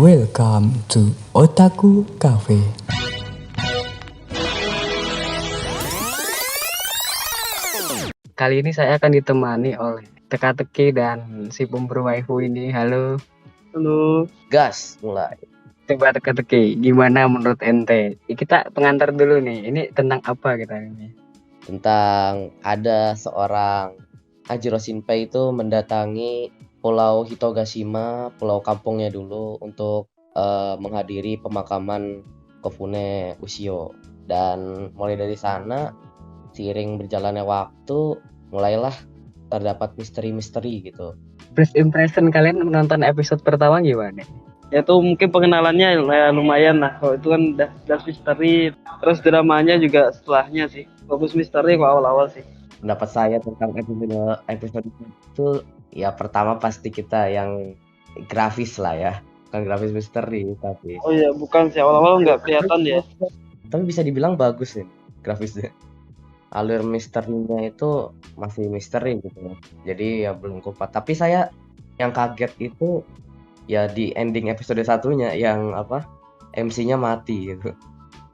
Welcome to Otaku Cafe. Kali ini saya akan ditemani oleh Teka-teki dan si pemburu waifu ini. Halo. Halo. Gas, mulai. Coba Teka-teki, gimana menurut ente? Kita pengantar dulu nih. Ini tentang apa kita ini? Tentang ada seorang Hajiro Shinpei itu mendatangi Pulau Hitogashima, pulau kampungnya dulu untuk menghadiri pemakaman Kofune Ushio. Dan mulai dari sana, seiring berjalannya waktu, mulailah terdapat misteri-misteri gitu. First impression kalian menonton episode pertama gimana? Ya tuh mungkin pengenalannya ya lumayan lah. Kalau itu kan udah misteri, terus dramanya juga setelahnya sih. Fokus misteri kok awal-awal sih. Pendapat saya tentang episode itu, ya pertama pasti kita yang grafis lah ya. Bukan grafis misteri tapi. Oh iya, bukan sih, awal-awal nggak kelihatan ya. Tapi bisa dibilang bagus nih grafisnya. Alur misterinya itu masih misteri gitu. Jadi ya belum kupat. Tapi saya yang kaget itu ya di ending episode satunya yang MC-nya mati gitu.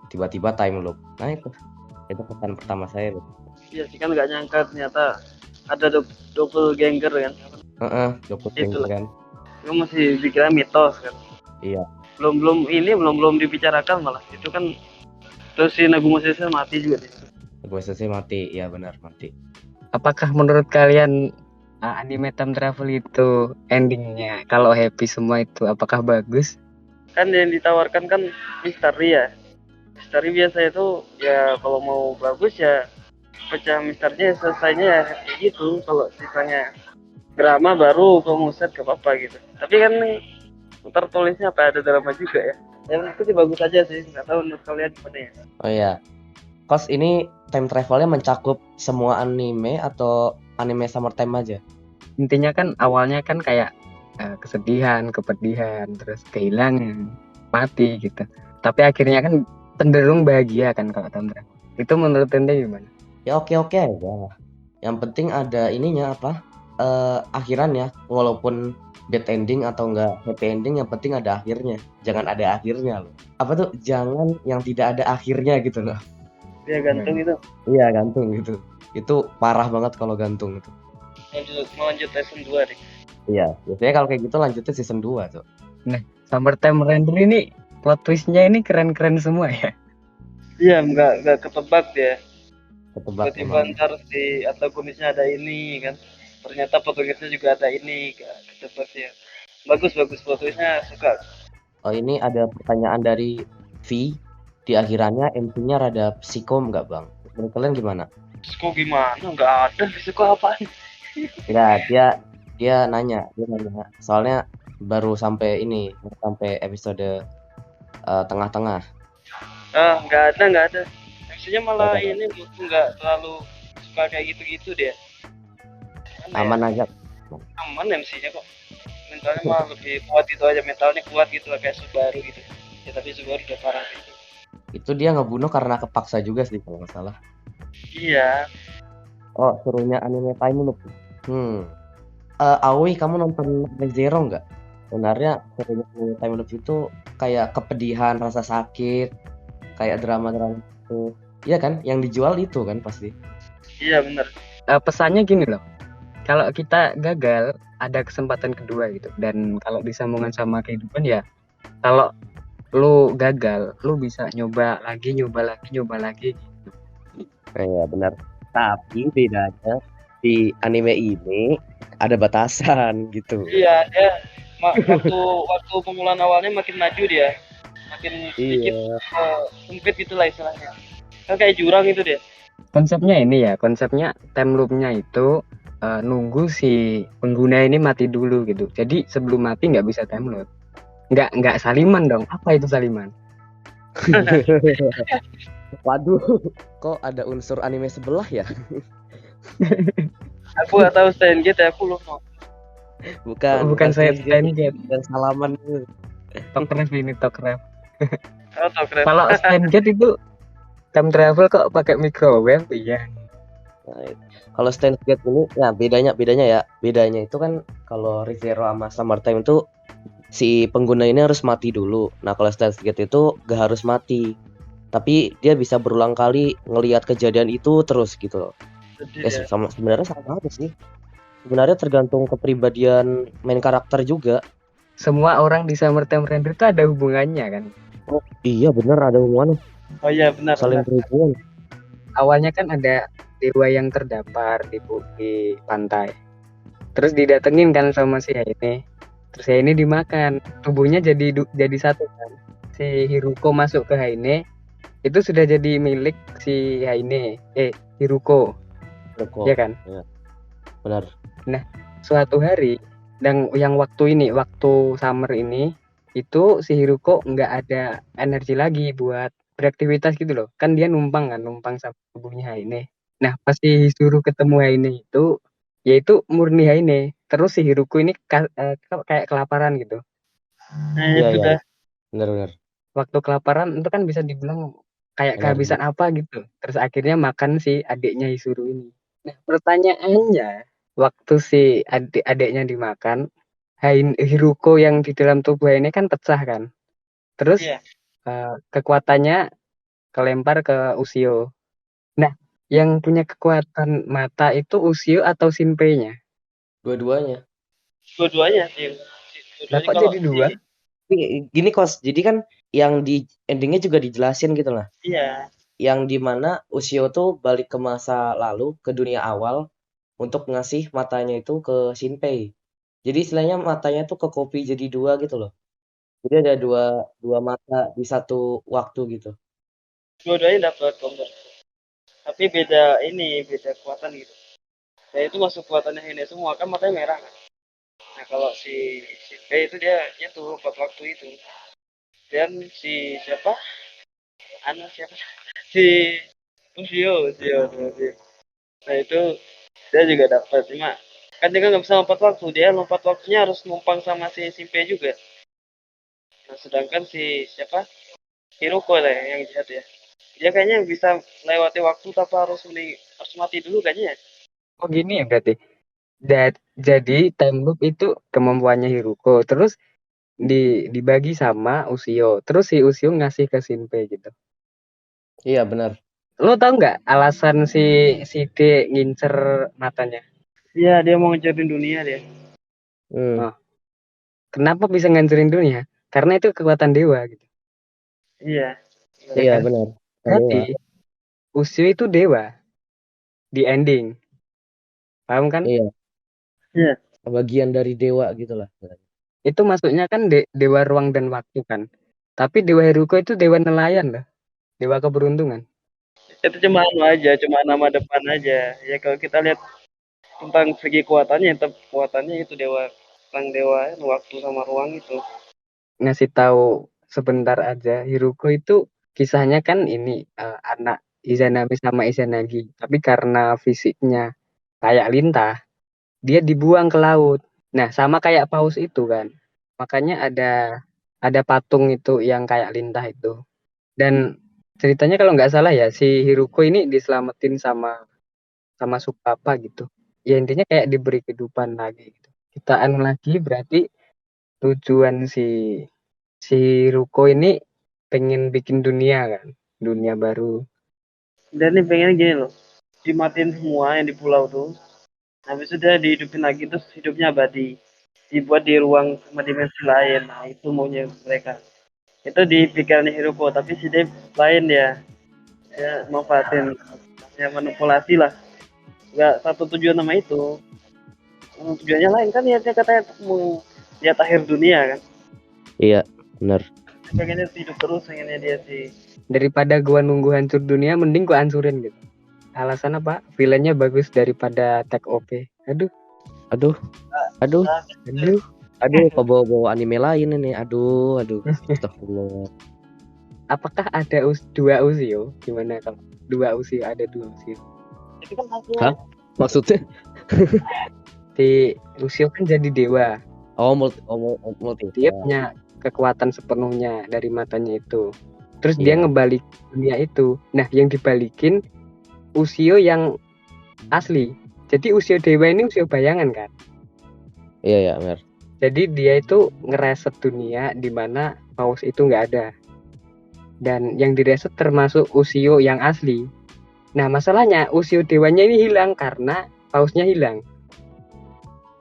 Tiba-tiba time loop. Nah itu pesan pertama saya. Iya sih, kan nggak nyangka ternyata ada doppelganger kan. Doppelganger kan. Itu masih dikira mitos kan. Iya. Belum dibicarakan malah. Itu kan terus si Nagumo Sensei mati juga nih. Gue selesai mati, ya benar mati. Apakah menurut kalian anime time travel itu endingnya kalau happy semua itu apakah bagus? Kan yang ditawarkan kan misteri ya. Misteri biasa itu ya kalau mau bagus ya pecah misterinya selesainya ya kayak gitu. Kalau sisanya drama baru penguset gak apa-apa gitu. Tapi kan tertulisnya apa ada drama juga ya. Yang itu sih bagus aja sih. Nggak tahu menurut kalian gimana ya. Oh iya. Kos ini time travelnya mencakup semua anime atau anime summertime aja? Intinya kan awalnya kan kayak kesedihan, kepedihan, terus kehilangan, mati gitu. Tapi akhirnya kan cenderung bahagia kan kalau time travel. Itu menurut ente gimana? Ya oke aja. Yang penting ada ininya akhirannya. Walaupun bad ending atau enggak happy ending, yang penting ada akhirnya. Jangan ada akhirnya loh. Jangan yang tidak ada akhirnya gitu loh. Ya gantung itu. Iya gantung gitu. Itu parah banget kalau gantung itu. Lanjut season 2 deh. Iya, biasanya kalau kayak gitu lanjutnya season 2 tuh. Nah, Summertime Render ini plot twist-nya ini keren-keren semua ya. Iya, nggak ketebak dia. Ketebak Tiba-tiba emang. ntar si antagonisnya ada ini kan. Ternyata protagonisnya juga ada ini, nggak ketebak ya. Bagus plot twist-nya, suka. Oh ini ada pertanyaan dari V. Di akhirannya MC-nya rada psikom nggak bang? Menurut kalian gimana? Psiko gimana? Nggak ada. Psiko apaan? Nggak, dia nanya. Soalnya baru sampai episode tengah-tengah. Nggak ada. MC-nya malah ini nggak terlalu suka kayak gitu-gitu dia. Aman aja. Aman MC-nya kok. Mentalnya mah lebih kuat itu aja, mentalnya kuat gitu lah kayak Subaru gitu. Ya tapi Subaru udah parah gitu. Itu dia ngebunuh karena kepaksa juga sih kalau nggak salah. Iya. Oh serunya anime time loop. Aoi kamu nonton Re:Zero nggak? Sebenarnya serunya anime time loop itu kayak kepedihan, rasa sakit, kayak drama-drama itu. Iya kan? Yang dijual itu kan pasti. Iya benar. Pesannya gini loh. Kalau kita gagal ada kesempatan kedua gitu. Dan kalau disambungkan sama kehidupan ya kalau lu gagal, lu bisa nyoba lagi gitu. Iya benar. Tapi bedanya di anime ini ada batasan gitu. Iya, dia waktu pemulaan awalnya makin maju dia, makin sedikit sempit gitulah istilahnya. Kan kayak jurang itu dia. Konsepnya time loop-nya itu nunggu si pengguna ini mati dulu gitu. Jadi sebelum mati nggak bisa time loop. Nggak saliman dong. Apa itu saliman? Waduh, kok ada unsur anime sebelah ya? Aku nggak tahu Steingate ya, aku lupa. Bukan saya Steingate. Dan salaman itu. Talkref. Oh, Talkref. Kalau Steingate itu time travel kok pakai microwave, iya. Nah, kalau Steingate ini, ya bedanya itu kan kalau Re:Zero sama Summertime itu si pengguna ini harus mati dulu. Nah, kalau Steins Gate itu gak harus mati, tapi dia bisa berulang kali ngelihat kejadian itu terus gitu loh. Jadi Ya ya, sebenarnya sama aja sih. Sebenarnya tergantung kepribadian main karakter juga. Semua orang di Summertime Render itu ada hubungannya kan. Oh iya bener, ada hubungannya, oh iya benar saling benar. berhubungan. Awalnya kan ada dewa yang terdampar di pantai. Terus didatengin kan sama si Haine. Terus Haine dimakan. Tubuhnya jadi satu kan. Si Hiruko masuk ke Haine, itu sudah jadi milik si Haine. Hiruko, ya Kok kan? ya, benar. Nah, suatu hari yang waktu summer ini, itu si Hiruko nggak ada energi lagi buat beraktivitas gitu loh. Kan dia numpang sama tubuhnya Haine. Nah, pas disuruh ketemu Haine itu, yaitu murni Haine. Terus si Hiruko ini kayak kelaparan gitu. Nah Iya itu iya dah. benar. Waktu kelaparan itu kan bisa dibilang kayak Energi. kehabisan apa gitu. Terus akhirnya makan si adiknya Hisuru ini. Nah, pertanyaannya, waktu si adiknya dimakan, Hiruko yang di dalam tubuh ini kan pecah kan. Terus Iya. kekuatannya kelempar ke Ushio. Nah, yang punya kekuatan mata itu Ushio atau Shinpei-nya? Dua-duanya. Dua-duanya sih. Lah Dua-duanya kok kalau jadi si dua? Gini kos, jadi kan yang di endingnya juga dijelasin gitu lah. iya Yang dimana Ushio tuh balik ke masa lalu, ke dunia awal, untuk ngasih matanya itu ke Shinpei. Jadi istilahnya matanya tuh ke copy jadi dua gitu loh. Jadi ada dua dua mata di satu waktu gitu. dua-duanya dapat kompor. Tapi beda kekuatan gitu. Nah itu masuk kekuatannya ini semua kan matanya merah kan. Nah kalau si B itu dia itu empat waktu itu. Dan si siapa? Anak siapa? Si Ushio. Nah itu dia juga dapat cuma kan dia kan nggak bisa lompat waktu, dia lompat waktunya harus numpang sama si Simpe juga. Nah sedangkan si siapa, Hiroko lah yang jahat ya, dia kayaknya bisa lewati waktu tanpa harus mati dulu kayaknya ya. Oh gini ya berarti. Jadi time loop itu kemampuannya Hiruko. Terus dibagi sama Ushio. Terus si Ushio ngasih ke Shinpei gitu. Iya benar. Lo tau nggak alasan si D ngincer matanya? Iya dia mau ngejarin dunia dia. Hmm, Oh, kenapa bisa ngancurin dunia? Karena itu kekuatan dewa gitu, Iya ya iya kan? benar. Berarti Dewa. Ushio itu dewa di ending, paham kan? Iya, iya bagian dari dewa gitulah. Itu maksudnya kan dewa ruang dan waktu kan. Tapi dewa Hiruko itu dewa nelayan loh, dewa keberuntungan. itu cuma aja, cuma nama depan aja ya. Kalau kita lihat tentang segi kuatannya, tetap kuatannya itu dewa, tentang dewa waktu sama ruang itu. Ngasih tahu sebentar aja, Hiruko itu kisahnya kan ini anak Izanami sama Izanagi, tapi karena fisiknya kayak lintah, dia dibuang ke laut. Nah, sama kayak paus itu kan. Makanya ada patung itu yang kayak lintah itu. Dan ceritanya kalau nggak salah ya, si Hiruko ini diselamatin sama sama Supapa gitu. Ya intinya kayak diberi kehidupan lagi gitu. Ciptaan lagi berarti tujuan si Ruko ini pengen bikin dunia kan, dunia baru. Dan ini pengen gini loh, dimatiin semua yang di pulau tuh. Habis itu dia dihidupin lagi terus hidupnya abadi. Dibuat di ruang sama dimensi lain. Nah itu maunya mereka. Itu di pikirannya Hiroko, tapi si Dave lain dia. Dia manfaatin, ya manipulasi lah. Gak satu tujuan nama itu. Tujuannya lain kan ya dia katanya mau lihat akhir dunia kan. Iya, benar. Pengennya hidup terus, pengennya dia sih. Daripada gua nunggu hancur dunia, mending gua hancurin gitu. Alasan apa? Villainnya bagus daripada Tech OP. Aduh, Aduh, aduh, aduh. aduh, kok bawa anime lain ini. Aduh. Astagfirullah. Apakah ada dua Ushio? Gimana kalau dua Ushio, ada dua Ushio? Itu kan hasilnya. Hah? Maksudnya? Si Ushio kan jadi dewa. Oh, multi. Dia punya kekuatan sepenuhnya dari matanya itu. Terus dia Iya. ngebalik dunia itu. Nah, yang dibalikin Ushio yang asli. Jadi Ushio dewa ini Ushio bayangan kan. Iya, benar. Jadi dia itu ngereset dunia di mana paus itu nggak ada. Dan yang direset termasuk Ushio yang asli. Nah, masalahnya Ushio dewanya ini hilang karena pausnya hilang.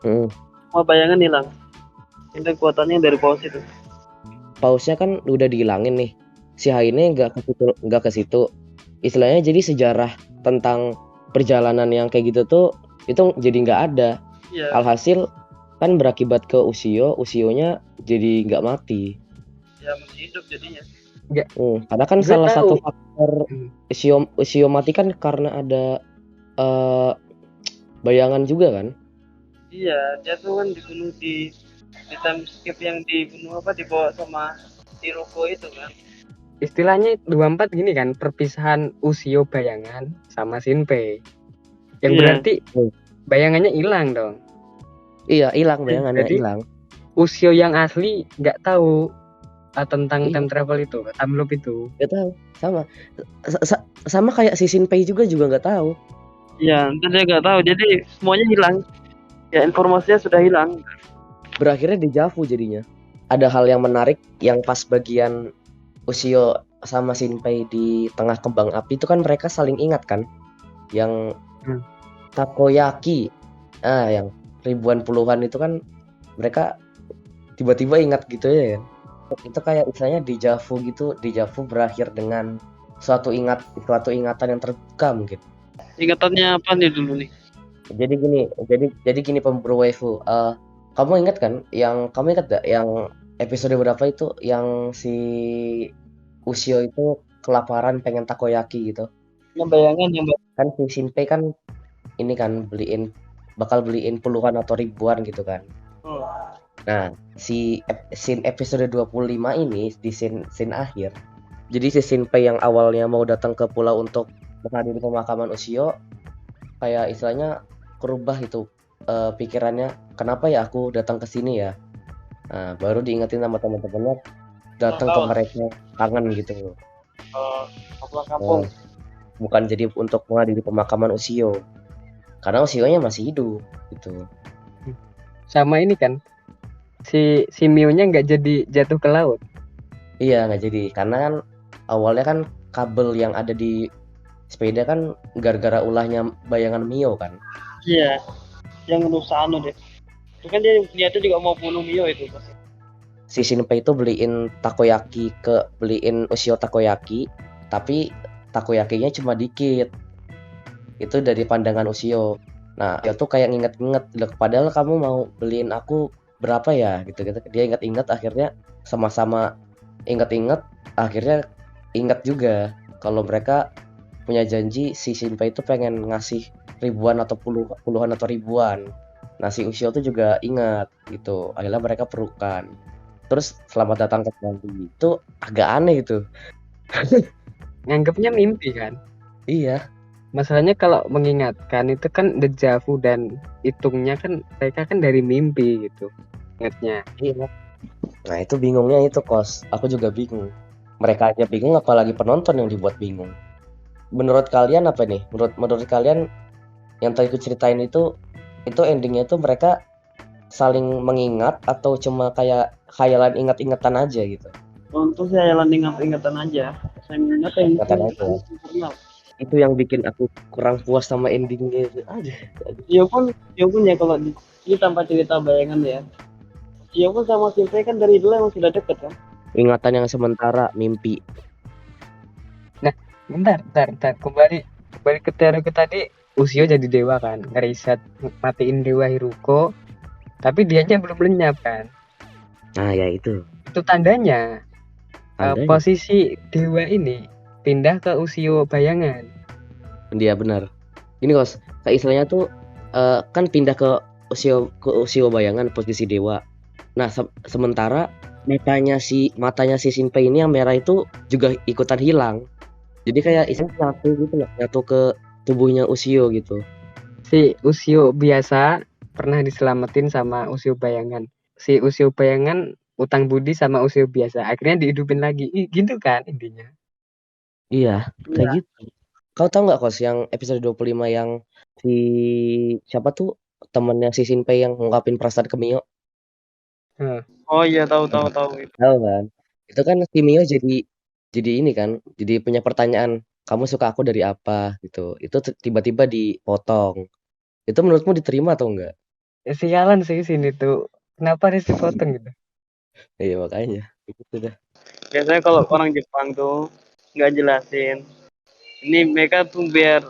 Mm. Semua bayangan hilang. Itu kekuatannya dari paus itu. Pausnya kan udah dihilangin nih. Si Haine nggak ke situ. Istilahnya jadi sejarah tentang perjalanan yang kayak gitu tuh itu jadi nggak ada. Iya. Alhasil kan berakibat ke Ushio-nya jadi nggak mati. Ya masih hidup jadinya. Karena kan Gue salah tahu. satu faktor Ushio mati kan karena ada bayangan juga kan. Iya, dia tuh kan dibunuh di time skip yang dibunuh dibawa sama Hiroko itu kan. Istilahnya 24 gini kan, perpisahan Ushio bayangan sama Shinpei. Yang Iya. berarti bayangannya hilang dong. Iya, hilang bayangannya, Jadi hilang. Ushio yang asli nggak tahu tentang Iya. time travel itu, time loop itu. Nggak tahu, sama kayak si Shinpei juga nggak tahu. Iya, dia nggak tahu. Jadi semuanya hilang. Ya informasinya sudah hilang. Berakhirnya dejavu jadinya. Ada hal yang menarik yang pas bagian Ushio sama Shinpei di tengah kembang api itu kan mereka saling ingat kan, yang takoyaki, yang ribuan puluhan itu kan mereka tiba-tiba ingat gitu ya. Itu kayak istilahnya dejavu gitu, dejavu berakhir dengan suatu ingatan yang terbuka mungkin. Ingatannya apa nih dulu nih? Jadi gini pemburu waifu, kamu ingat kan kamu ingat gak yang episode berapa itu yang si Ushio itu kelaparan pengen takoyaki gitu? Yang bayangan yang Kan si Shinpei kan ini kan bakal beliin puluhan atau ribuan gitu kan. Nah, scene episode 25 ini di scene akhir. Jadi si Shinpei yang awalnya mau datang ke pulau untuk menghadiri pemakaman Ushio, kayak istilahnya kerubah itu pikirannya, kenapa ya aku datang ke sini ya? Nah, baru diingetin sama teman-temannya datang ke mereka kangen gitu. pulang kampung. Bukan jadi untuk menghadiri pemakaman Ushio. Karena Ushio-nya masih hidup gitu. Sama ini kan, si Mio-nya nggak jadi jatuh ke laut. Iya, nggak jadi. Karena kan awalnya kan kabel yang ada di sepeda kan gara-gara ulahnya bayangan Mio kan. Iya, yang rusak deh. Itu kan dia niatnya juga mau bunuh Mio itu. Si Shinpei itu beliin Ushio takoyaki, tapi takoyakinya cuma dikit. Itu dari pandangan Ushio. Nah, dia tuh kayak nginget-nginget, padahal kamu mau beliin aku berapa ya gitu. Dia inget-inget, akhirnya sama-sama inget-inget, akhirnya inget juga kalau mereka punya janji si Shinpei itu pengen ngasih ribuan atau puluhan atau ribuan. Nah, si Ushio tuh juga ingat gitu. Akhirnya mereka perukan. Terus selamat datang ke Bali itu agak aneh gitu. Nganggapnya mimpi kan. Iya. Masalahnya kalau mengingatkan itu kan dejavu dan hitungnya kan mereka kan dari mimpi gitu. Ingatnya. Iya. Nah, itu bingungnya itu, Kos. Aku juga bingung. Mereka aja bingung, apalagi penonton yang dibuat bingung. Menurut kalian apa nih? Menurut kalian yang tadi aku ceritain itu endingnya itu mereka saling mengingat atau cuma kayak khayalan ingat-ingatan aja gitu? Untuk saya jalan ingat-ingatan aja. Saya ingat Ingatan aja. Itu yang bikin aku kurang puas sama endingnya itu aja. Ya pun ya kalau ini tanpa cerita bayangan ya. Ya pun sama Shinpei kan dari dulu emang sudah deket kan. Ingatan yang sementara, mimpi. Nah, bentar. Kembali ke teori tadi, Ushio jadi dewa kan, ngeriset matiin dewa Hiruko, tapi dianya belum lenyap kan. Nah, ya itu. Itu tandanya. Posisi dewa ini pindah ke Ushio bayangan. Dia benar. Ini Kos, kayak istilahnya tuh kan pindah ke Ushio bayangan posisi dewa. Nah, sementara matanya si Shinpei ini yang merah itu juga ikutan hilang. Jadi kayak istilahnya nyatu ke tubuhnya Ushio gitu. Si Ushio biasa pernah diselamatin sama Ushio bayangan. Si Ushio bayangan utang budi sama Ushio biasa. Akhirnya dihidupin lagi. Gitu kan intinya. Iya, kayak gitu. Kau tahu nggak, Kos, yang episode 25 yang si siapa tuh temennya si Shinpei yang ngungkapin perasaan ke Mio? Heeh. Oh iya, tahu tahu itu. Tahu kan? Itu kan si Mio jadi ini kan, jadi punya pertanyaan, "Kamu suka aku dari apa?" gitu. Itu tiba-tiba dipotong. Itu menurutmu diterima atau enggak? Ya, sialan sih sini tuh. Kenapa harus dipotong gitu? Iya makanya. Gitu dah. Biasanya kalau orang Jepang tuh nggak jelasin. Ini mereka tuh biar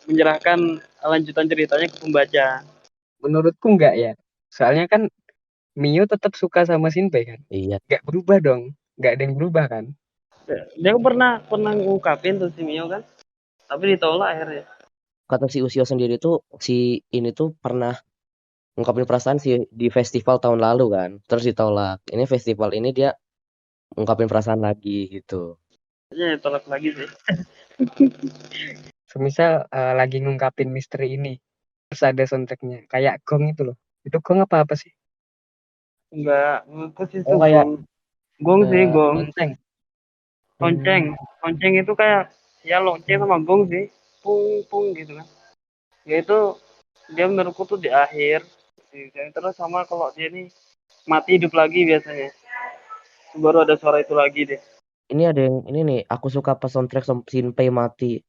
menyerahkan lanjutan ceritanya ke pembaca. Menurutku enggak ya. Soalnya kan Mio tetap suka sama Shinpei kan. Iya. Nggak berubah dong. Nggak ada yang berubah kan. Dia pernah ngungkapin tuh si Mio kan, tapi ditolak akhirnya. Kata si Ushio sendiri tuh si ini tuh pernah ngungkapin perasaan sih di festival tahun lalu kan, terus ditolak. Ini festival ini dia ngungkapin perasaan lagi gitu. Akhirnya ditolak lagi sih. Semisal lagi ngungkapin misteri ini. Terus ada soundtracknya. Kayak gong itu loh. Itu gong apa sih? Enggak, menurutku sih itu Oh kayak gong. Gong sih, gong. Lonceng. Lonceng. Hmm. Lonceng itu kayak ya lonceng sama gong sih. Pung pung gitu kan. Ya itu dia menurutku tuh di akhir. Terus sama kalau dia nih mati hidup lagi biasanya. Baru ada suara itu lagi deh. ini ada yang ini nih, aku suka pas soundtrack Shinpei mati.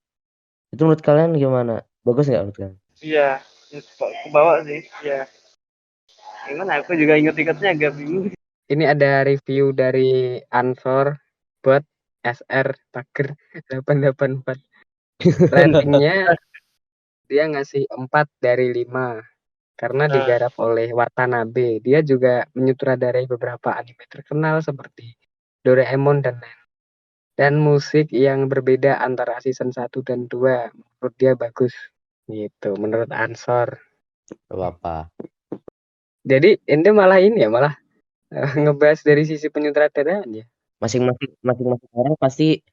Itu menurut kalian gimana? Bagus nggak menurut kalian? Iya, ke bawah sih. Iya. Gimana aku juga inget-ingetnya agak bingung. Ini ada review dari Ansor buat SR Taker 884. Ratingnya dia ngasih 4 dari 5 karena Nah, digarap oleh Watanabe. Dia juga menyutradarai beberapa anime terkenal seperti Doraemon dan lain. Dan musik yang berbeda antara season 1 dan 2 menurut dia bagus. Gitu, menurut Ansor. Gak apa-apa. Jadi ente malah ini ya, malah ngebahas dari sisi penyutradaraan ya. Masing-masing orang pasti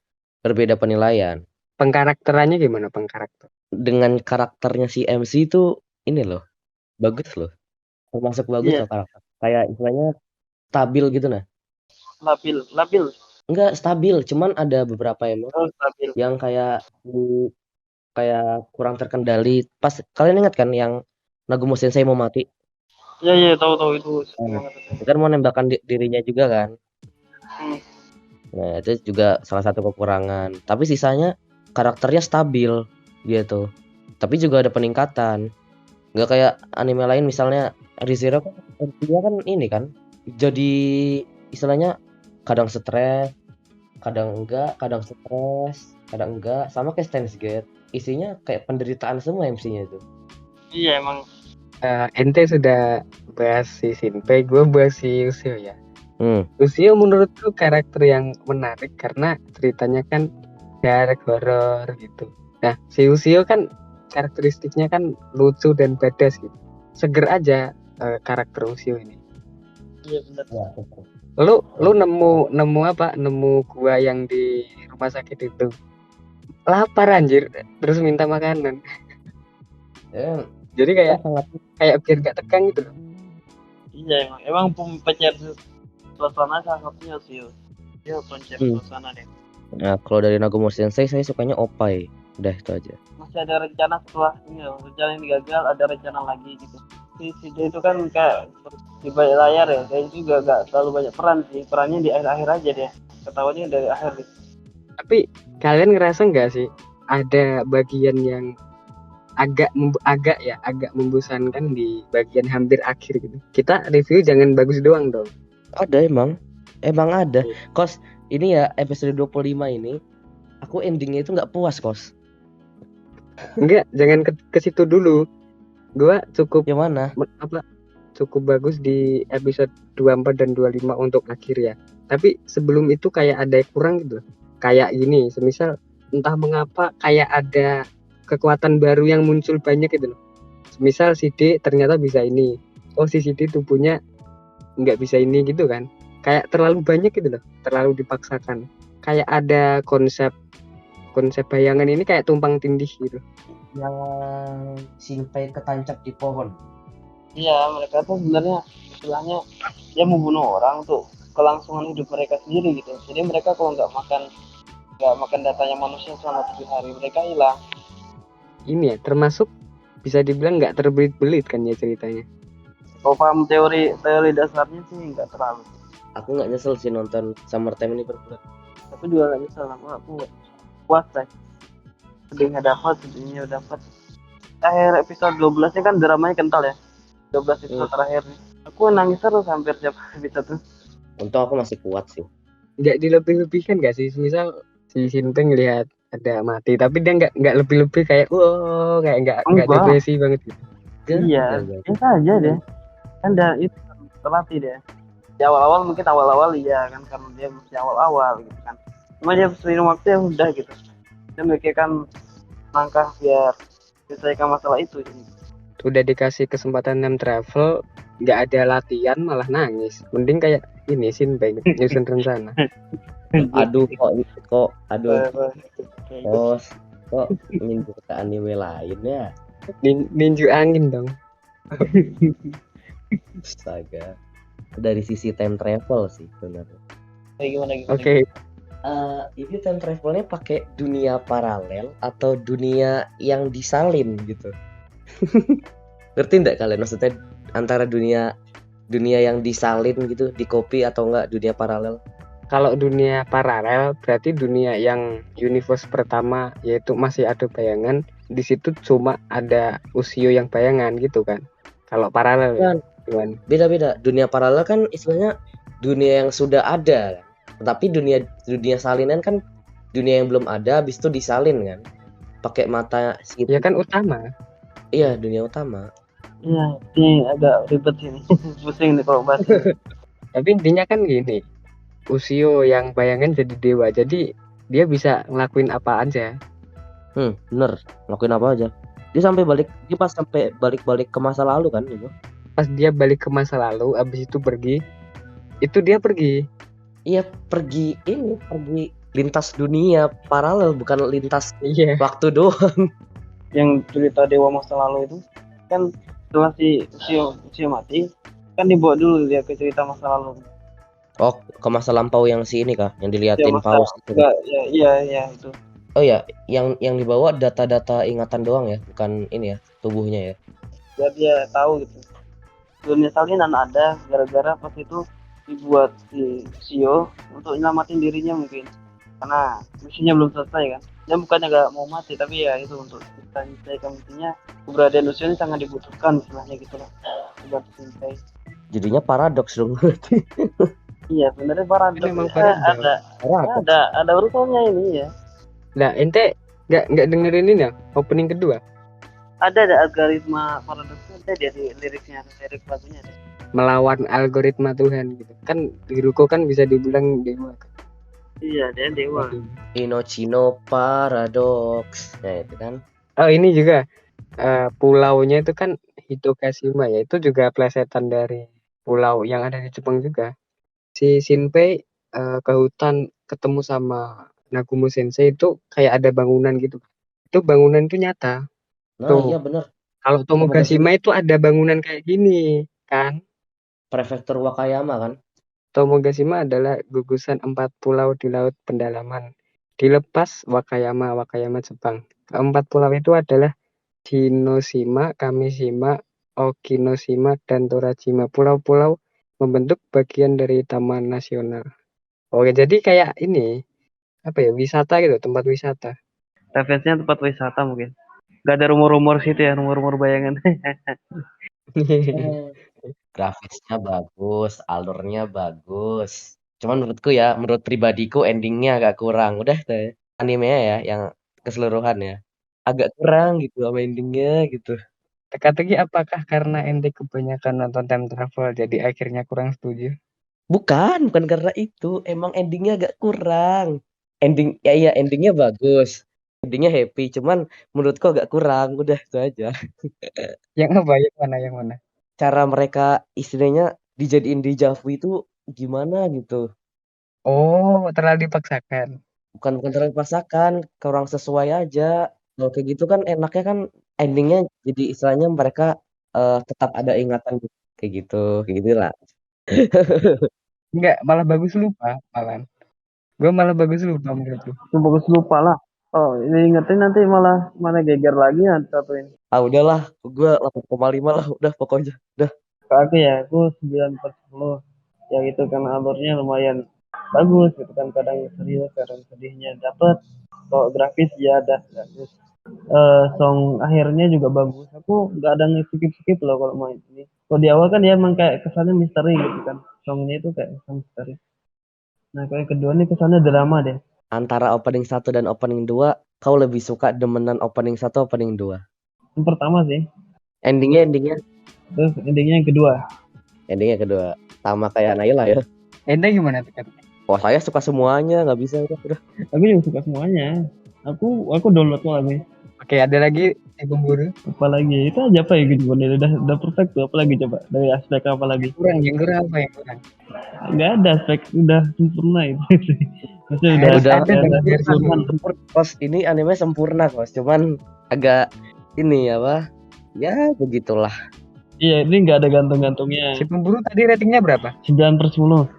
berbeda penilaian. Pengkarakterannya gimana pengkarakter? Dengan karakternya si MC itu ini loh, bagus loh. Termasuk bagus iya, loh karakter. Kayak istilahnya stabil gitu nah. labil, labil. Enggak stabil, cuman ada beberapa emosi Oh, stabil. yang kayak kurang terkendali. Pas kalian ingat kan yang Nagumo Sensei mau mati? Iya, iya, tahu-tahu itu sering Nah, banget itu. dia kan mau nembakkan dirinya juga kan. Hmm. Nah, itu juga salah satu kekurangan. Tapi sisanya karakternya stabil gitu. Tapi juga ada peningkatan. Nggak kayak anime lain misalnya ReZero kan dia kan ini kan jadi istilahnya kadang stres, kadang stres, kadang enggak. Sama kayak Steins Gate. Isinya kayak penderitaan semua MC-nya itu. Iya, emang. Ente sudah bahas si Shinpei, gue bahas si Ushio ya. Hmm. Ushio menurutku karakter yang menarik karena ceritanya kan dark horror gitu. Nah, si Ushio kan karakteristiknya kan lucu dan badass gitu. Seger aja karakter Ushio ini. Iya, benar. Ya, Lu nemu apa? Nemu gua yang di rumah sakit itu. Lapar anjir, terus minta makanan. ya, Jadi kan kayak sangat biar gak tegang gitu loh. Iya, emang pencet suasana salah satunya sih. Dia pencet hmm. suasana deh. Nah, kalau dari Nagumo Sensei saya sukanya Opai. Udah itu aja. Masih ada rencana setelah ini loh, rencana yang gagal ada rencana lagi gitu. Si dia itu kan kayak di balik layar ya, dia juga gak terlalu banyak peran sih, perannya di akhir-akhir aja dia. Ketahuannya dari akhir gitu. Tapi kalian ngerasa nggak sih ada bagian yang agak membosankan di bagian hampir akhir gitu. Kita review jangan bagus doang dong. Ada emang ada. Kos ini ya episode 25 ini aku endingnya itu nggak puas kos. Enggak, jangan ke situ dulu. Gua cukup Yang mana? cukup bagus di episode 24 dan 25 untuk akhir ya. Tapi sebelum itu kayak ada yang kurang gitu. Kayak gini, semisal entah mengapa kayak ada kekuatan baru yang muncul banyak gitu loh. Misal si D ternyata bisa ini. Oh si D tubuhnya nggak bisa ini gitu kan. Kayak terlalu banyak gitu loh. Terlalu dipaksakan. Kayak ada konsep bayangan ini kayak tumpang tindih gitu. Yang Shinpei ketancap di pohon. Iya, mereka tuh sebenarnya istilahnya dia membunuh orang tuh kelangsungan hidup mereka sendiri gitu. Jadi mereka kalau nggak makan datanya manusia selama 7 hari, mereka hilang. Ini ya termasuk bisa dibilang nggak terbelit-belit kan ya ceritanya. Kalau paham teori teori dasarnya sih nggak terlalu. Aku nggak nyesel sih nonton Summertime ini berbulan. Aku juga nggak nyesel, aku puas lah. Sedihnya dapat, sedihnya dapat. Akhir episode 12 nya kan dramanya kental ya. 12 episode terakhir nih. Aku nangis terus hampir tiap episode tuh. Untung aku masih kuat sih. Nggak dilebih-lebihkan nggak sih? Misal si Shinpeng lihat ada mati, tapi dia nggak lebih-lebih kayak wow, kayak nggak Enggak. depresi banget gitu. Iya, biasa aja deh. Kan itu terlatih deh. Di awal-awal mungkin awal-awal iya kan, karena dia masih awal-awal gitu kan. Cuma dia seiring waktu ya udah gitu. Dia memikirkan langkah biar selesaikan masalah itu. Udah dikasih kesempatan time travel, nggak ada latihan malah nangis. Mending kayak ini Shinpeng nyusun rencana. Aduh kok aduh Oh, kok nyindir ke anime lain ya. Ninju angin dong. Astaga. Dari sisi time travel sih sebenarnya. gimana? Oke. Ini time travelnya pakai dunia paralel atau dunia yang disalin gitu. Ngerti nggak kalian maksudnya antara dunia yang disalin gitu, di copy atau enggak dunia paralel? Kalau dunia paralel berarti dunia yang universe pertama, yaitu masih ada bayangan, di situ cuma ada Ushio yang bayangan gitu kan. Kalau paralel ya, gimana? Beda-beda. Dunia paralel kan istilahnya dunia yang sudah ada. Tapi dunia salinan kan dunia yang belum ada, habis itu disalin kan. Pakai mata segitu. Ya kan utama. Iya, dunia utama. Iya, ini agak ribet ini. Pusing nih kalau bahas. Tapi intinya kan gini. Ushio yang bayangan jadi dewa, jadi dia bisa ngelakuin apa aja. Bener, ngelakuin apa aja. Dia pas sampai balik ke masa lalu kan gitu. Pas dia balik ke masa lalu, abis itu pergi, itu dia pergi. Iya, pergi lintas dunia paralel, bukan lintas waktu doang. Yang cerita dewa masa lalu itu kan setelah si Ushio mati, kan dibawa dulu dia ke cerita masa lalu. Oh, ke masa lampau yang si ini kah? Yang diliatin paus itu. Iya, itu. Oh ya, yang dibawa data-data ingatan doang ya, bukan ini ya, tubuhnya ya. Biar dia tahu gitu. Dunia salinan ada gara-gara pas itu dibuat si Ushio untuk nyelamatin dirinya mungkin. Karena misinya belum selesai kan. Dia bukannya gak mau mati, tapi ya itu untuk kita menyelesaikan misinya. Keberadaan Ushio ini sangat dibutuhkan istilahnya gitu lah. Buat selesai. Jadinya paradoks dong berarti. Iya, sebenarnya paradoks. Ada urusannya ini ya. Nah, ente nggak dengerin ini ya, opening kedua? Ada algoritma paradoksnya, ada di lirik lagunya ada. Melawan algoritma Tuhan gitu. Kan Hiruko kan bisa dibilang dewa. Iya, dia dewa. Inochino paradoks. Nah, itu kan. Oh, ini juga pulaunya itu kan Hitokashima ya. Itu juga plesetan dari pulau yang ada di Jepang juga. Si Shinpei ke hutan ketemu sama Nagumo Sensei, itu kayak ada bangunan gitu. Itu bangunan itu nyata. Nah, tuh. iya benar. Kalau Tomogashima itu ada bangunan kayak gini kan. Prefektur Wakayama kan. Tomogashima adalah gugusan 4 pulau di laut pendalaman. Dilepas Wakayama Jepang. Keempat pulau itu adalah Shinoshima, Kamishima, Okinoshima, dan Torajima. Pulau-pulau membentuk bagian dari Taman Nasional. Oke, jadi kayak ini, apa ya, wisata gitu, tempat wisata. Referensinya tempat wisata mungkin. Gak ada rumor-rumor situ ya, rumor-rumor bayangan. Grafisnya bagus, alurnya bagus. Cuman menurut pribadiku endingnya agak kurang. Udah deh, animenya ya, yang keseluruhan ya. Agak kurang gitu sama endingnya gitu. Teka-teki apakah karena ente kebanyakan nonton time travel jadi akhirnya kurang setuju? Bukan karena itu. Emang endingnya agak kurang. Endingnya bagus. Endingnya happy. Cuman menurutku agak kurang. Udah itu aja. Yang apa? Yang mana? Cara mereka istilahnya dijadiin dejavu itu gimana gitu. Oh, terlalu dipaksakan. Bukan terlalu dipaksakan. Kurang sesuai aja. Kalau kayak gitu kan enaknya kan endingnya jadi istilahnya mereka tetap ada ingatan kayak gitu lah. Enggak, malah bagus lupa malah. Gue malah bagus lupa menurutku. Bagus lupa lah. Oh, ini ingetin nanti malah geger lagi ya satu ini. Udahlah, gue 8,5 lah, udah pokoknya. Udah. Kalau aku ya, aku 9/10. Ya gitu kan alurnya lumayan bagus gitu kan, kadang serius, kadang sedihnya dapet. Kalau grafis ya ada bagus. Song akhirnya juga bagus. Aku nggak ada nge-skip-skip loh kalau main ini. Kalau di awal kan dia emang kayak kesannya misteri gitu kan. Songnya itu kayak kesan misteri. Nah, kalau yang kedua nih kesannya drama deh. Antara opening 1 dan opening 2, kau lebih suka demenan opening 1 opening 2? Yang pertama sih, Endingnya terus endingnya yang kedua. endingnya kedua. Sama kayak Naila ya. Ente gimana tuh kan? Wah, saya suka semuanya, nggak bisa udah. Aku juga suka semuanya. Aku download kok lagi. Oke, ada lagi si pemburu. Apalagi itu aja apa ya gitu, udah perfect tuh. Apalagi coba dari aspek apa lagi? Yang kurang apa yang kurang? Nggak ada aspek, udah sempurna itu. Maksudnya udah Harus ada ada dong, biar keseluruhan. Sempurna, Kos. Ini anime sempurna, Kos. Cuman agak ini apa? Ya, begitulah. Iya, ini nggak ada gantung-gantungnya. Si pemburu tadi ratingnya berapa? 9/10.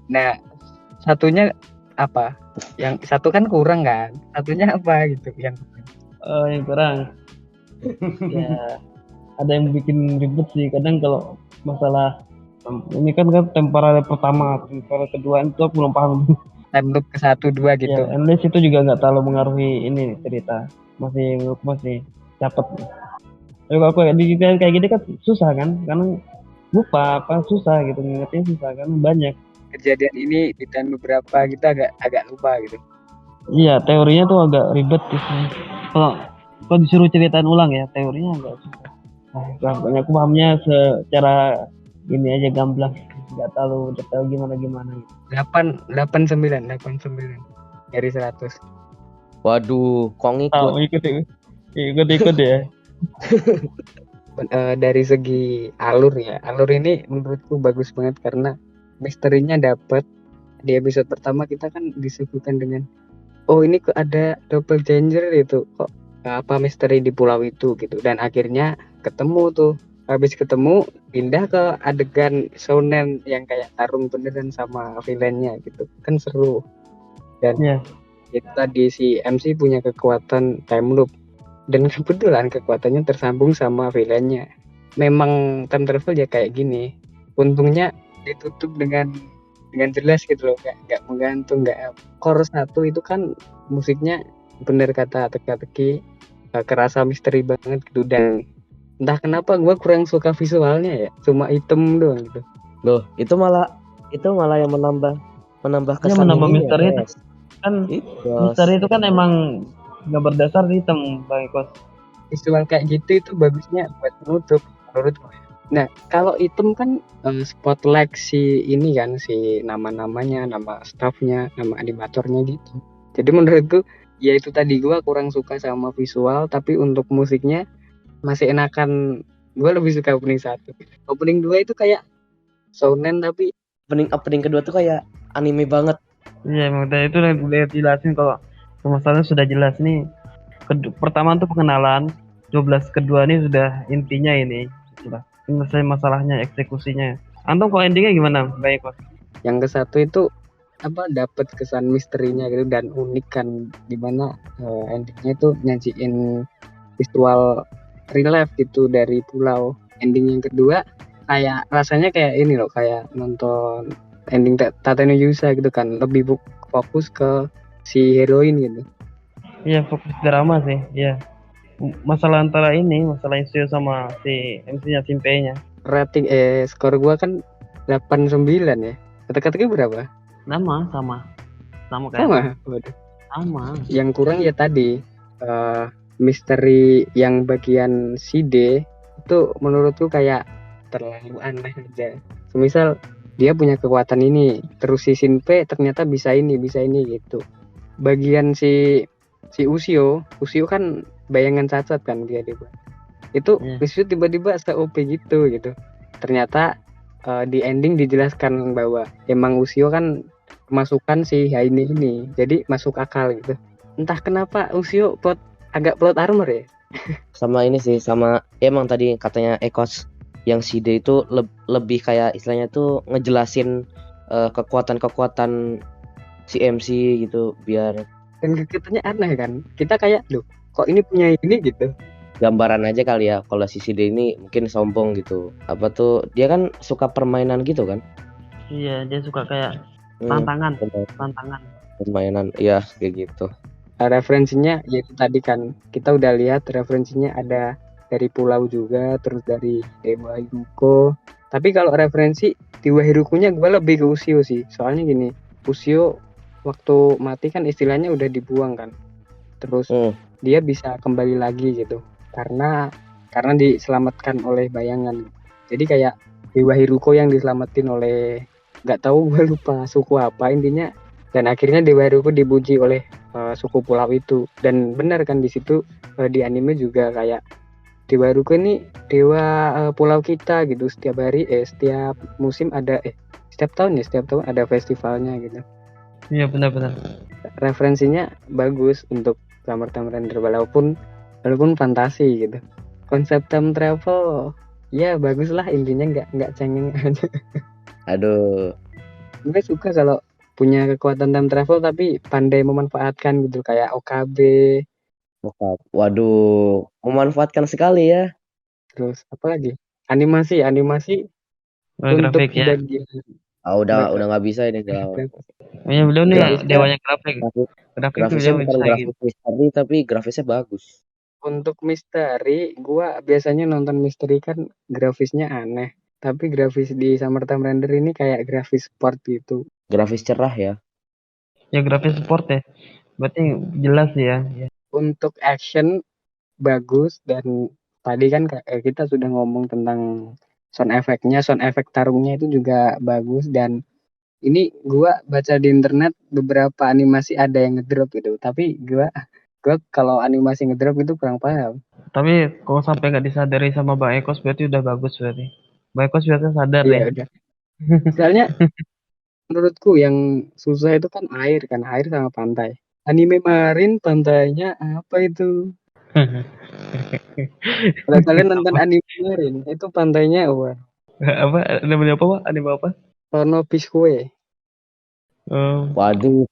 Nah, satunya apa? Yang satu kan kurang kan? Satunya apa gitu yang Yang kurang. Ya, ada yang bikin ribet sih. Kadang kalau masalah ini kan temporer pertama, temporer kedua itu aku belum paham. time loop ke 1 2 gitu. Ya, endless itu juga nggak terlalu mengaruhi ini cerita. Masih cepet. Tapi kalau kayak gini kan susah kan, karena lupa apa susah gitu, ngingetnya susah kan banyak. Kejadian ini di tahun beberapa gitu agak lupa gitu. Iya, teorinya tuh agak ribet gitu. Kalau disuruh ceritain ulang ya, teorinya agak susah. Banyak aku pahamnya secara ini aja gamblang, nggak terlalu detail gimana gitu. 89 dari 100. Waduh, kok ngikut? Ikut ya. Dari segi alur ya, alur ini menurutku bagus banget karena misterinya dapet. Di episode pertama kita kan disuguhkan dengan ini kok ada doppelganger itu, kok apa misteri di pulau itu gitu, dan akhirnya ketemu tuh. Habis ketemu pindah ke adegan shonen yang kayak tarung beneran sama villainnya gitu, kan seru. Dan itu tadi si MC punya kekuatan time loop, dan kebetulan kekuatannya tersambung sama villainnya. Memang time travel ya kayak gini, untungnya ditutup dengan jelas gitu loh, nggak menggantung, nggak. Core 1 itu kan musiknya bener kata teka-teki, kerasa misteri banget gitu, dan entah kenapa gue kurang suka visualnya ya, cuma item doang gitu. Loh, itu malah yang menambah kesan menambah ini misteri ya, kan. Itu. Misteri itu kan emang nggak berdasar hitam, Bang Ikos. Visual kayak gitu itu bagusnya buat menutup menurut gue. Nah, kalau item kan spotlight si ini kan, si nama-namanya, nama staffnya, nama animatornya gitu. Jadi menurutku ya itu tadi, gue kurang suka sama visual, tapi untuk musiknya masih enakan. Gue lebih suka opening 1. Opening 2 itu kayak shonen, tapi opening kedua tuh kayak anime banget. Iya, emang itu udah jelasin kalau masalahnya sudah jelas nih. Pertama tuh pengenalan, 12 kedua nih sudah intinya ini sudah selesai masalahnya, eksekusinya. Antum kalau endingnya gimana, Baik Kos? Yang ke satu itu dapat kesan misterinya gitu dan unik kan, dimana endingnya itu nyajiin visual real life gitu dari pulau. Ending yang kedua kayak rasanya kayak ini loh, kayak nonton ending Tate no Yusa gitu kan, lebih fokus ke si heroin gitu. Iya, fokus drama sih. Iya. Masalah antara Isio sama si MC-nya Simpei-nya. Rating skor gua kan 89 ya. Kata-katanya berapa? Sama kayak sama. Yang kurang ya tadi misteri yang bagian si D itu menurutku kayak terlalu aneh aja. Semisal dia punya kekuatan ini, terus si Shinpei ternyata bisa ini gitu. Bagian si Usio kan bayangan cacat kan dia dibuat. Itu Usio tiba-tiba se-OP gitu. Ternyata di ending dijelaskan bahwa emang Usio kan kemasukan si Haine ini, jadi masuk akal gitu. Entah kenapa Usio agak plot armor ya. Sama ini sih, sama emang tadi katanya Ekos yang si D itu lebih kayak istilahnya tuh ngejelasin kekuatan si MC gitu, biar dan kekuatannya aneh kan. Kita kayak loh, kok ini punya ini gitu. gambaran aja kali ya kalau si Shide ini mungkin sombong gitu. Apa tuh dia kan suka permainan gitu kan? Iya, dia suka kayak Hmm, tantangan, permainan, tantangan. permainan ya kayak gitu. Referensinya yaitu tadi kan kita udah lihat referensinya ada dari pulau juga, terus dari Dewa Hyuko. Tapi kalau referensi Dewa Hyuko-nya gue lebih ke Ushio sih. Soalnya gini, Ushio waktu mati kan istilahnya udah dibuang kan. Terus Hmm, dia bisa kembali lagi gitu. Karena diselamatkan oleh bayangan. Jadi kayak Dewa Hyuko yang diselamatin oleh nggak tahu gue lupa suku apa intinya, dan akhirnya Dewa Hyuko dipuji oleh suku pulau itu. Dan benar kan di situ di anime juga kayak Dewa Hyuko ini dewa pulau kita gitu. Setiap musim ada setiap tahun ada festivalnya gitu. Iya, benar-benar. Referensinya bagus untuk Summer Time Render walaupun fantasi gitu. Konsep time travel ya bagus lah, intinya nggak cengeng aja. aduh, Gue suka kalau punya kekuatan time travel tapi pandai memanfaatkan gitu, kayak OKB. bokap. Waduh, memanfaatkan sekali ya. Terus apa lagi, animasi untuk Grafik ya. bagian Ah, udah gra- nggak bisa ini udah lama. Iya, beliau nih grafisnya dewanya grafik. Grafis, Grafik tuh grafisnya dia bukan bisa gitu. grafis misteri tapi grafisnya bagus. untuk misteri. Gua biasanya nonton misteri kan grafisnya aneh, tapi grafis di Summer Time Render ini kayak grafis sport gitu. Grafis cerah ya. Ya grafis support ya. Berarti jelas ya. Ya. Untuk action bagus, dan tadi kan kita sudah ngomong tentang sound effect tarungnya itu juga bagus. Dan ini gua baca di internet beberapa animasi ada yang ngedrop gitu, tapi gua kalau animasi ngedrop itu kurang paham. Tapi kalau sampai nggak disadari sama Bang Ekos berarti udah bagus berarti. Bang Ekos biasa sadar Iya nih. udah. Soalnya menurutku yang susah itu kan air sama pantai. Anime Marin pantainya apa itu? Kalau kalian nonton Apa? anime Marin itu pantainya wah, Apa? Namanya apa, Pak? Anime apa? Sono Bisque. Oh, Waduh,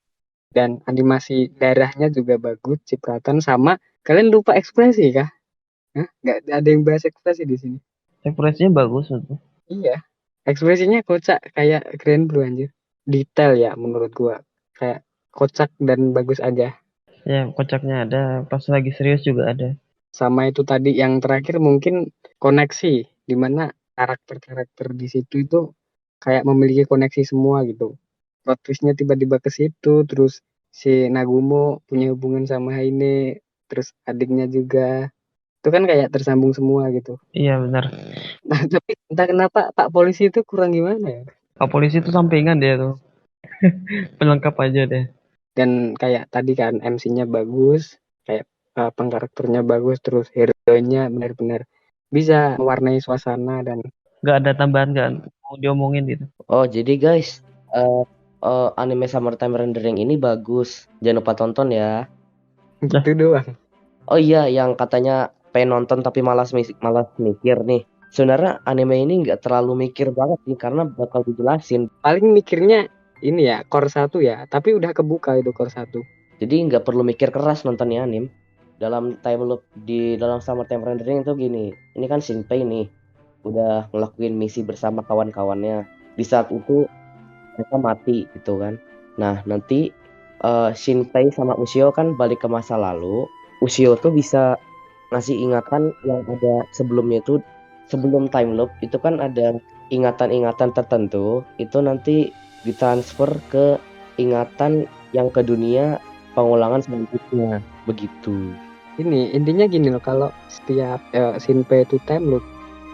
Dan animasi darahnya juga bagus, cipratan sama. Kalian lupa ekspresi kah? Hah? Nggak ada yang bahas ekspresi di sini. ekspresinya bagus tuh. Iya, ekspresinya kocak kayak Grand Blue anjir. Detail ya menurut gua. Kayak kocak dan bagus aja. Ya, kocaknya ada. Pas lagi serius juga ada. Sama itu tadi yang terakhir mungkin koneksi, di mana karakter-karakter di situ itu kayak memiliki koneksi semua gitu. Plot twist-nya tiba-tiba ke situ, terus si Nagumo punya hubungan sama Haine, terus adiknya juga. Itu kan kayak tersambung semua gitu. Iya benar. Nah, tapi entah kenapa Pak Polisi itu kurang gimana ya. Pak polisi itu sampingan dia tuh. Pelengkap aja deh. Dan kayak tadi kan MC-nya bagus, kayak pengkarakternya bagus, terus hero-nya benar-benar bisa mewarnai suasana. Dan Nggak ada tambahan nggak mau diomongin gitu. oh jadi guys, eh anime Summertime Rendering ini bagus. Jangan lupa tonton ya. Dah. gitu doang. Oh iya, yang katanya pengen nonton tapi malas mikir nih. Sebenarnya anime ini nggak terlalu mikir banget nih karena bakal dijelasin. Paling mikirnya ini ya core 1 ya, tapi udah kebuka itu core 1. Jadi nggak perlu mikir keras nontonnya anime. Dalam time loop di dalam Summertime Rendering itu gini. Ini kan Shinpei nih udah ngelakuin misi bersama kawan-kawannya. Di saat itu mereka mati gitu kan. Nah, nanti Shinpei sama Ushio kan balik ke masa lalu. Ushio tuh bisa ngasih ingatan yang ada sebelumnya itu, sebelum time loop itu kan ada ingatan-ingatan tertentu itu nanti ditransfer ke ingatan yang ke dunia pengulangan selanjutnya begitu. Ini intinya gini loh, kalau setiap Shinpei itu time loop,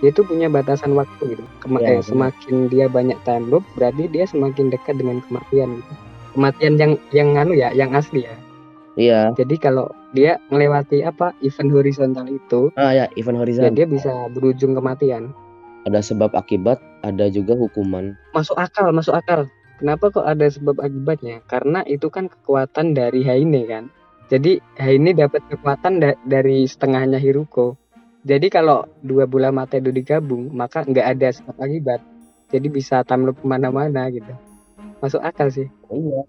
dia itu punya batasan waktu gitu. Ya, benar. Semakin dia banyak time loop, berarti dia semakin dekat dengan kematian gitu. Kematian yang anu ya, yang asli ya. Iya. Jadi kalau dia melewati event horizontal itu, Ah ya, Event ya Horizon. dia bisa berujung kematian. Ada sebab akibat, ada juga hukuman. Masuk akal, masuk akal. Kenapa kok ada sebab akibatnya? Karena itu kan kekuatan dari Haine kan. Jadi Haine dapat kekuatan dari setengahnya Hiruko. Jadi kalau dua bola mata itu digabung, maka nggak ada sebab akibat. Jadi bisa time loop kemana-mana gitu. Masuk akal sih. Iya.